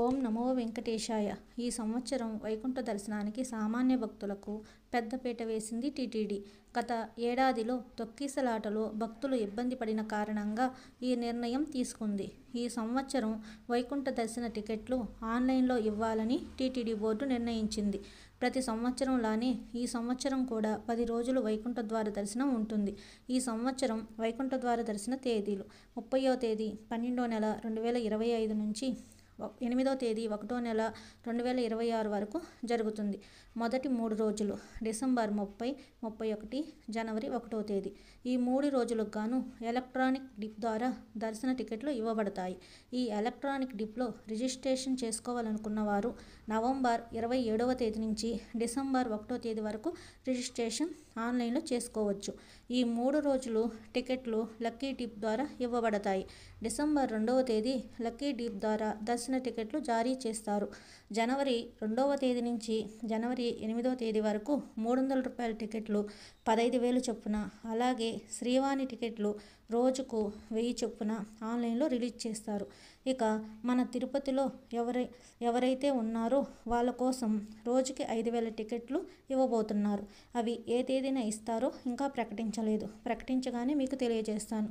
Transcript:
ఓం నమో వెంకటేశాయ. ఈ సంవత్సరం వైకుంఠ దర్శనానికి సామాన్య భక్తులకు పెద్దపీట వేసింది టీటీడీ. గత ఏడాదిలో తొక్కిసలాటలో భక్తులు ఇబ్బంది పడిన కారణంగా ఈ నిర్ణయం తీసుకుంది. ఈ సంవత్సరం వైకుంఠ దర్శన టికెట్లు ఆన్లైన్లో ఇవ్వాలని టీటీడీ బోర్డు నిర్ణయించింది. ప్రతి సంవత్సరంలానే ఈ సంవత్సరం కూడా 10 రోజులు వైకుంఠ ద్వార దర్శనం ఉంటుంది. ఈ సంవత్సరం వైకుంఠ ద్వార దర్శన తేదీలు 30వ తేదీ 12వ నెల 2025 నుంచి 8వ తేదీ 1వ నెల 2026 వరకు జరుగుతుంది. మొదటి 3 రోజులు డిసెంబర్ 30, 31, జనవరి 1వ తేదీ. ఈ 3 రోజులకు గాను ఎలక్ట్రానిక్ డిప్ ద్వారా దర్శన టికెట్లు ఇవ్వబడతాయి. ఈ ఎలక్ట్రానిక్ డిప్లో రిజిస్ట్రేషన్ చేసుకోవాలనుకున్న వారు నవంబర్ 27వ తేదీ నుంచి డిసెంబర్ 1వ తేదీ వరకు రిజిస్ట్రేషన్ ఆన్లైన్లో చేసుకోవచ్చు. ఈ 3 రోజులు టికెట్లు లక్కీ డిప్ ద్వారా ఇవ్వబడతాయి. డిసెంబర్ 2వ తేదీ లక్కీ డిప్ ద్వారా దర్శన టికెట్లు జారీ చేస్తారు. జనవరి 2వ తేదీ నుంచి జనవరి 8వ తేదీ వరకు ₹300 టికెట్లు 15,000 చొప్పున, అలాగే శ్రీవాణి టికెట్లు రోజుకు 1000 చొప్పున ఆన్లైన్లో రిలీజ్ చేస్తారు. ఇక మన తిరుపతిలో ఎవరైతే ఉన్నారో వాళ్ళ కోసం రోజుకి 5,000 టికెట్లు ఇవ్వబోతున్నారు. అవి ఏ తేదీన ఇస్తారో ఇంకా ప్రకటించలేదు. ప్రకటించగానే మీకు తెలియజేస్తాను.